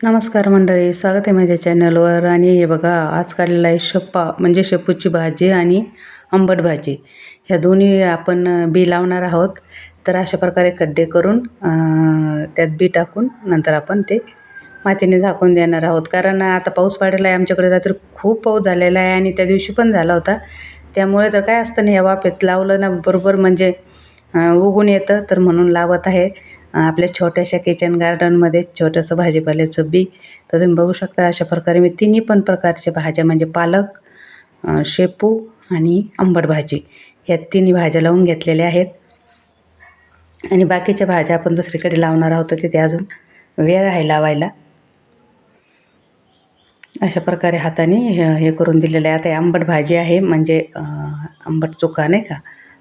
नमस्कार मंडळी, स्वागत आहे माझ्या चॅनलवर. आणि हे बघा, आज काढलेला आहे म्हणजे शेपूची भाजी आणि आंबट भाजी. ह्या दोन्ही आपण बी लावणार आहोत. तर अशा प्रकारे खड्डे करून त्यात बी टाकून नंतर आपण ते मातीने झाकून देणार आहोत. कारण आता पाऊस पडलेला आहे आमच्याकडे, रात्री खूप पाऊस झालेला आहे आणि त्या दिवशी पण झाला होता. त्यामुळे तर काय असतं ना, ह्या वाफेत लावलं ना बरोबर म्हणजे उगून येतं. तर म्हणून लावत आहे आपल्या छोट्याशा किचन गार्डनमध्ये छोटंसं भाजीपाल्याचं बी. तर तुम्ही बघू शकता अशा प्रकारे मी तिन्ही पण प्रकारच्या भाज्या म्हणजे पालक, शेपू आणि आंबट भाजी ह्या तिन्ही भाज्या लावून घेतलेल्या आहेत. आणि बाकीच्या भाज्या आपण दुसरीकडे लावणार आहोत, तिथे अजून वेळ आहे लावायला. अशा प्रकारे हाताने हे करून दिलेलं आहे. आता आंबट भाजी आहे म्हणजे आंबट चोखा नाही का,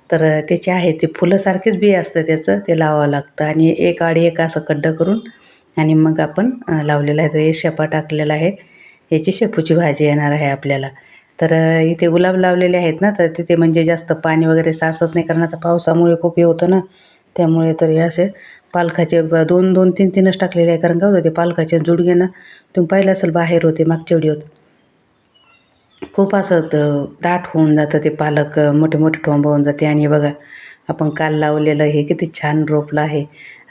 तर त्याचे आहे ते फुलासारखेच बी असतं त्याचं, ते लावावं लागतं. आणि एक आड एक असं खड्डं करून आणि मग आपण लावलेलं आहे. तर हे शेपा टाकलेला आहे, याची शेपूची भाजी येणार आहे आपल्याला. तर इथे गुलाब लावलेले आहेत ना, तर तिथे म्हणजे जास्त पाणी वगैरे साचत नाही, कारण आता पावसामुळे खूप हे होतं ना, त्यामुळे तर हे असे पालखाचे 2-2, 3-3च टाकलेले आहे. कारण काय होतं, ते पालखाचे जुडगे ना तुम्ही पाहिलं असेल बाहेर होते मागच्या व्हिडिओत, खूप असं दाट होऊन जातं ते पालक, मोठे मोठे ठोंब होऊन जाते. आणि बघा, आपण काल लावलेलं हे किती छान रोपलं आहे.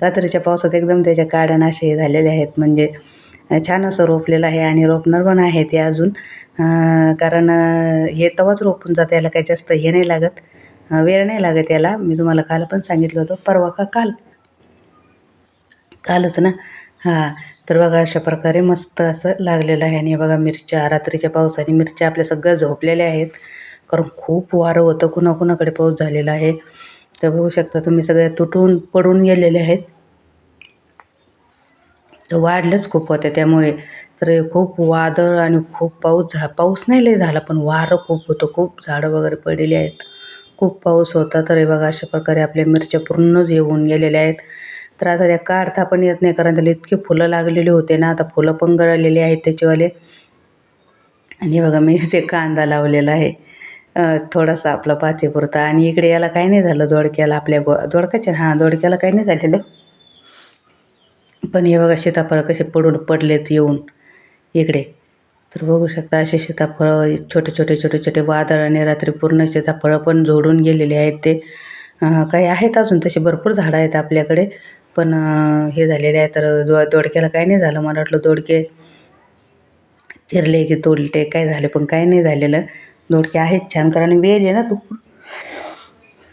रात्रीच्या पावसात एकदम त्याच्या काड्या असे झालेले आहेत, म्हणजे छान असं रोपलेलं आहे. आणि रोपणार पण आहे ते अजून, कारण हे तवाच रोपून जातं, याला काही जास्त हे नाही लागत, वेळ नाही लागत याला. मी तुम्हाला काल पण सांगितलं होतं, परवा का कालच ना. हां, तर बघा अशा प्रकारे मस्त असं लागलेलं आहे. आणि बघा मिरच्या, रात्रीच्या पावसाने मिरच्या आपल्या सगळ्या झोपलेल्या आहेत, कारण खूप वारं होतं, कुणाकुणाकडे पाऊस झालेला आहे. तर बघू शकता तुम्ही, सगळ्या तुटून पडून गेलेले आहेत. तर वाढलंच खूप होत्या त्यामुळे. तर खूप वादळ आणि खूप पाऊस नाही लय झाला, पण वारं खूप होतं, खूप झाडं वगैरे पडलेली आहेत, खूप पाऊस होता. तर हे बघा अशा प्रकारे आपल्या मिरच्या पूर्णच येऊन गेलेल्या आहेत. तर आता त्या काढता पण येत नाही, कारण त्याला इतकी फुलं लागलेली होते ना, आता फुलं पण गळलेली आहेत त्याचेवाले. आणि बघा मी इथे कांदा लावलेला आहे, थोडासा आपला पातेपुरता. आणि इकडे याला काही नाही झालं, दोडक्याला आपल्या दोडक्याला काही नाही झालेलं. पण हे बघा सीताफळ कसे पडलेत येऊन इकडे. तर बघू शकता असे सीताफळ छोटे छोटे छोटे छोटे वादळाने रात्री पूर्ण सीताफळं पण झोडून गेलेले आहेत ते. काही आहेत अजून तसे भरपूर झाडं आहेत आपल्याकडे, पण हे झालेले आहे. तर दोडक्याला काही नाही झालं, मला वाटलं दोडके चिरले की तोडले काय झाले, पण काही नाही झालेलं. दोडके आहेत छान, कारण वेल आहे ना, तो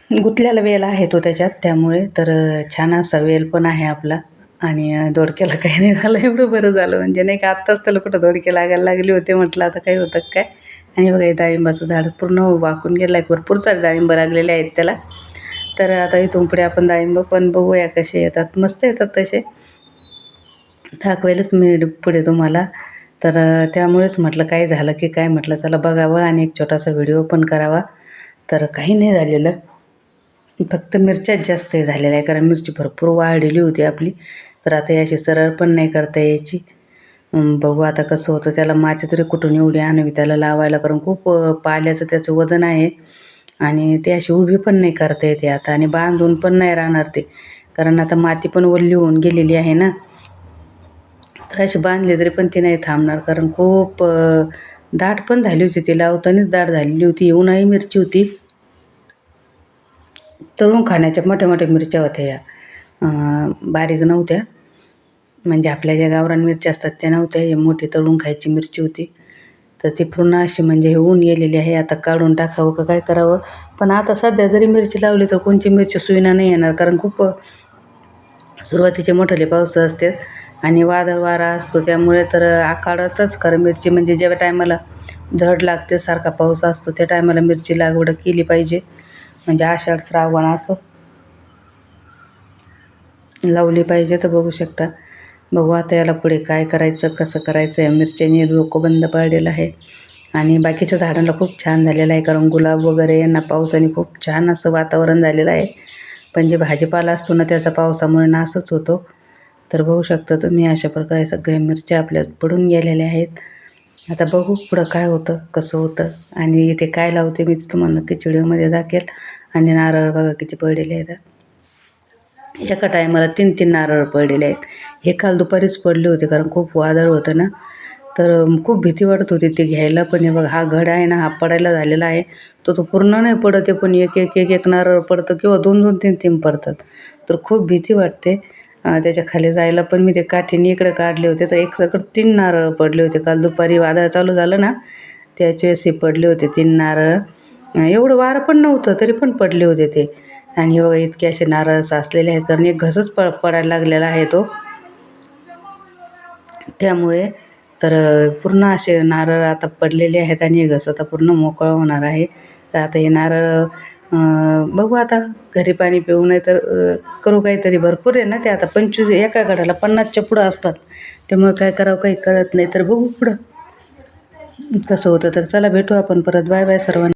गुंतलेला वेल आहे तो त्याच्यात, त्यामुळे तर छान असा वेल पण आहे आपला. आणि दोडक्याला काही नाही झालं, एवढं बरं झालं. म्हणजे नाही का, आत्ताच त्याला कुठं दोडके लागायला लागले होते, म्हटलं आता काही होतं काय. आणि बघा हे डाळिंबाचं झाड पूर्ण वाकून गेलं आहे, भरपूर सारे डाळिंब लागलेले आहेत त्याला. तर आता इथून पुढे आपण डाळिंब पण बघूया कसे येतात, मस्त येतात तसे, दाखवेलच मी पुढे तुम्हाला. तर त्यामुळेच म्हटलं काय झालं की काय, म्हटलं चला बघावं आणि एक छोटासा व्हिडिओ पण करावा. तर काही नाही झालेलं, फक्त मिरच्याच जास्त हे झालेल्या आहे, कारण मिरची भरपूर वाढलेली होती आपली. तर आता याची सरळ पण नाही करता यायची. बघू आता कसं होतं. त्याला माती तरी कुठून एवढी आणावी त्याला लावायला, कारण खूप पाल्याचं त्याचं वजन आहे. आणि ते अशी उभी पण नाही करता येते आता, आणि बांधून पण नाही राहणार ते, कारण आता माती पण ओली होऊन गेलेली आहे ना. तर अशी बांधली तरी पण ती नाही थांबणार, कारण खूप दाट पण झाली होती, ती लावतानाच दाट झालेली होती. उन्हाळी मिरची होती, तळून खाण्याच्या मोठ्या मोठ्या मिरच्या होत्या या, बारीक नव्हत्या. म्हणजे आपल्या ज्या गावरान मिरच्या असतात त्या नव्हत्या, ही मोठी तळून खायची मिरची होती. तर ती पूर्ण अशी म्हणजे हे होऊन गेलेली आहे. आता काढून टाकावं का काय करावं. पण आता सध्या जरी मिरची लावली तर कोणची मिरची सुईना नाही येणार, कारण खूप सुरुवातीचे मोठे पाऊस असतात आणि वादळ वारा असतो, त्यामुळे तर आखाडतच खरं मिरची. म्हणजे ज्या टायमाला झड लागते, सारखा पाऊस असतो, त्या टायमाला मिरची लागवड केली पाहिजे, म्हणजे आषाढ श्रावण असं लावली पाहिजे. तर बघू शकता, बघू आता याला पुढे काय करायचं, कसं करायचं. या मिरच्याने डोकं बंद पडलेलं आहे. आणि बाकीच्या झाडांना खूप छान झालेलं आहे, कारण गुलाब वगैरे यांना पावसाने खूप छान असं वातावरण झालेलं आहे. पण जे भाजीपाला असतो ना, त्याचा पावसामुळे नाशच होतो. तर बघू शकता तुम्ही अशा प्रकारे सगळ्या मिरच्या आपल्या पडून गेलेल्या आहेत. आता बघू पुढं काय होतं, कसं होतं. आणि इथे काय लावते मी तुम्हाला नक्कीच व्हिडिओमध्ये दाखवेल. आणि नारळ बघा किती पडलेले आहेत. एका टायमाला 3-3 नारळ पडलेले आहेत. हे काल दुपारीच पडले होते कारण खूप वादळ होतं ना, तर खूप भीती वाटत होती ते घ्यायला. पण हे बघा हा घड आहे ना, हा पडायला झालेला आहे. तो पूर्ण नाही पडत आहे, पण एक नारळ पडतं किंवा 2-2, 3-3 पडतात. तर खूप भीती वाटते. त्याच्या खाली जायला. पण मी ते काठीने इकडे काढले होते, तर एक सकट 3 नारळ पडले होते. काल दुपारी वादळ चालू झालं ना, त्याच वेळेस हे पडले होते 3 नारळ. एवढं वारं पण नव्हतं, तरी पण पडले होते ते. आणि हे बघा इतके असे नारळ साचलेले आहेत, कारण एक घसच पडायला लागलेला आहे तो. त्यामुळे तर पूर्ण असे नारळ आता पडलेले आहेत आणि हे घस आता पूर्ण मोकळं होणार आहे. तर आता हे नारळ बघू आता घरी पाणी पिऊ, नाही तर करू काहीतरी. भरपूर आहे ना ते, आता 25 एका घडाला 50च्या पुढं असतात. त्यामुळे काय करावं काही कळत नाही. तर बघू पुढं कसं होतं. तर चला भेटू आपण परत. बाय बाय सर्वांना.